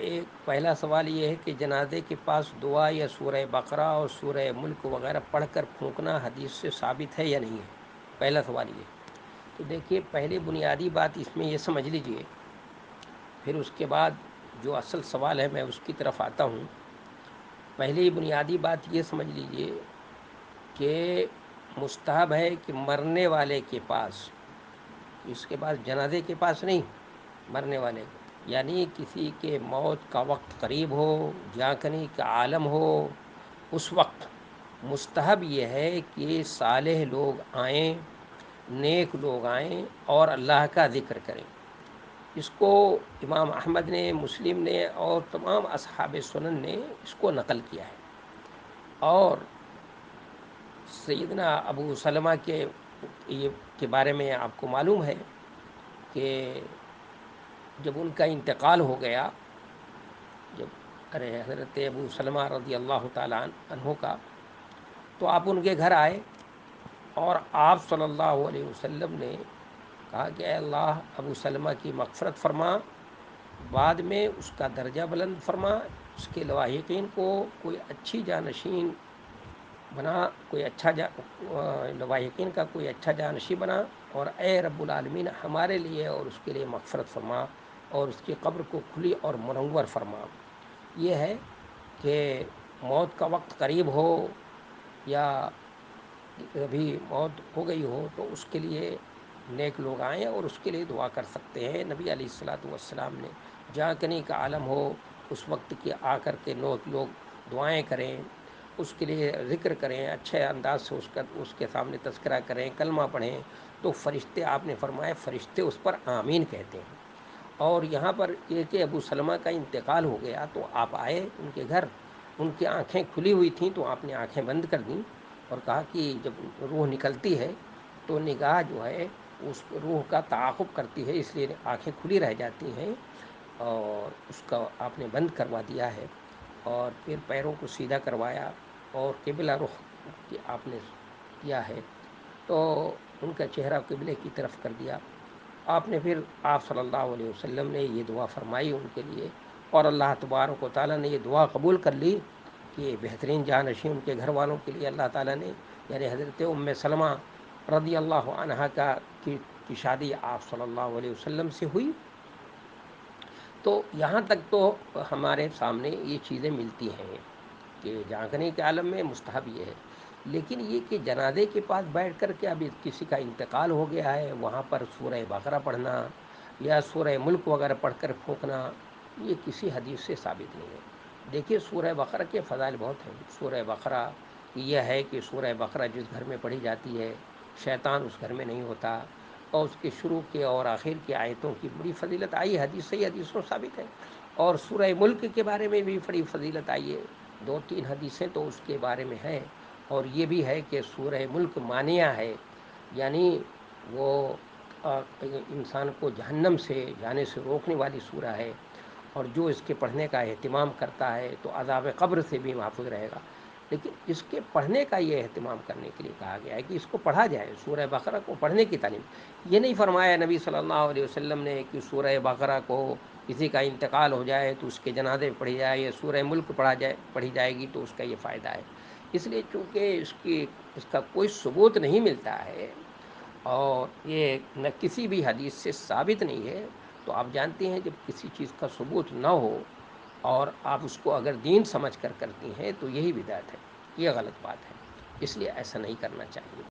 ایک پہلا سوال یہ ہے کہ جنازے کے پاس دعا یا سورہ بقرہ اور سورہ ملک وغیرہ پڑھ کر پھونکنا حدیث سے ثابت ہے یا نہیں ہے؟ پہلا سوال یہ. تو دیکھیے، پہلے بنیادی بات اس میں یہ سمجھ لیجئے، پھر اس کے بعد جو اصل سوال ہے میں اس کی طرف آتا ہوں. پہلی بنیادی بات یہ سمجھ لیجئے کہ مستحب ہے کہ مرنے والے کے پاس، اس کے بعد جنازے کے پاس نہیں، مرنے والے، یعنی کسی کے موت کا وقت قریب ہو، جانکنی کا عالم ہو، اس وقت مستحب یہ ہے کہ صالح لوگ آئیں، نیک لوگ آئیں اور اللہ کا ذکر کریں. اس کو امام احمد نے، مسلم نے اور تمام اصحاب سنن نے اس کو نقل کیا ہے. اور سیدنا ابو سلمہ کے بارے میں آپ کو معلوم ہے کہ جب ان کا انتقال ہو گیا، جب حضرت ابو سلمہ رضی اللہ تعالیٰ عنہ کا، تو آپ ان کے گھر آئے اور آپ صلی اللہ علیہ وسلم نے کہا کہ اے اللہ، ابو سلمہ کی مغفرت فرما، بعد میں اس کا درجہ بلند فرما، اس کے لواحقین کو کوئی اچھی جانشین بنا، کوئی اچھا لواحقین کا کوئی اچھا جانشین بنا، اور اے رب العالمین ہمارے لیے اور اس کے لیے مغفرت فرما اور اس کی قبر کو کھلی اور منور فرما. یہ ہے کہ موت کا وقت قریب ہو یا ابھی موت ہو گئی ہو تو اس کے لیے نیک لوگ آئیں اور اس کے لیے دعا کر سکتے ہیں. نبی علیہ الصلاۃ والسلام نے جہاں کنی کا عالم ہو اس وقت کے آ کر کے لوگ دعائیں کریں، اس کے لیے ذکر کریں، اچھے انداز سے اس کے سامنے تذکرہ کریں، کلمہ پڑھیں، تو فرشتے، آپ نے فرمایا فرشتے اس پر آمین کہتے ہیں. اور یہاں پر یہ کہ ابو سلمہ کا انتقال ہو گیا تو آپ آئے ان کے گھر، ان کی آنکھیں کھلی ہوئی تھیں تو آپ نے آنکھیں بند کر دیں اور کہا کہ جب روح نکلتی ہے تو نگاہ جو ہے اس روح کا تعاقب کرتی ہے، اس لیے آنکھیں کھلی رہ جاتی ہیں، اور اس کا آپ نے بند کروا دیا ہے. اور پھر پیروں کو سیدھا کروایا اور قبلہ رخ آپ نے کیا ہے، تو ان کا چہرہ قبلے کی طرف کر دیا. آپ نے پھر آپ صلی اللہ علیہ وسلم نے یہ دعا فرمائی ان کے لیے، اور اللہ تبارک و تعالیٰ نے یہ دعا قبول کر لی کہ بہترین جانشین ان کے گھر والوں کے لیے اللہ تعالیٰ نے، یعنی حضرت ام سلمہ رضی اللہ عنہا کی شادی آپ صلی اللہ علیہ وسلم سے ہوئی. تو یہاں تک تو ہمارے سامنے یہ چیزیں ملتی ہیں کہ جانکنے کے عالم میں مستحب یہ ہے. لیکن یہ کہ جنازے کے پاس بیٹھ کر کے اب کسی کا انتقال ہو گیا ہے، وہاں پر سورہ بقرہ پڑھنا یا سورہ ملک وغیرہ پڑھ کر پھونکنا، یہ کسی حدیث سے ثابت نہیں ہے. دیکھیے، سورہ بقرہ کے فضائل بہت ہیں. سورہ بقرہ یہ ہے کہ سورہ بقرہ جس گھر میں پڑھی جاتی ہے شیطان اس گھر میں نہیں ہوتا، اور اس کے شروع کے اور آخر کی آیتوں کی بڑی فضیلت آئی، صحیح حدیثوں ثابت ہے. اور سورہ ملک کے بارے میں بھی بڑی فضیلت آئی ہے، 2-3 حدیثیں تو اس کے بارے میں ہیں. اور یہ بھی ہے کہ سورہ ملک مانعہ ہے، یعنی وہ انسان کو جہنم سے جانے سے روکنے والی سورہ ہے، اور جو اس کے پڑھنے کا اہتمام کرتا ہے تو عذاب قبر سے بھی محفوظ رہے گا. لیکن اس کے پڑھنے کا یہ اہتمام کرنے کے لیے کہا گیا ہے کہ اس کو پڑھا جائے، سورہ بقرہ کو پڑھنے کی تعلیم. یہ نہیں فرمایا نبی صلی اللہ علیہ وسلم نے کہ سورہ بقرہ کو کسی کا انتقال ہو جائے تو اس کے جنازے پڑھی جائے، یا سورہ ملک پڑھی جائے گی تو اس کا یہ فائدہ ہے. اس لیے چونکہ اس کا کوئی ثبوت نہیں ملتا ہے اور یہ نہ کسی بھی حدیث سے ثابت نہیں ہے، تو آپ جانتے ہیں جب کسی چیز کا ثبوت نہ ہو اور آپ اس کو اگر دین سمجھ کر کرتی ہیں تو یہی بدعت ہے، یہ غلط بات ہے. اس لیے ایسا نہیں کرنا چاہیے.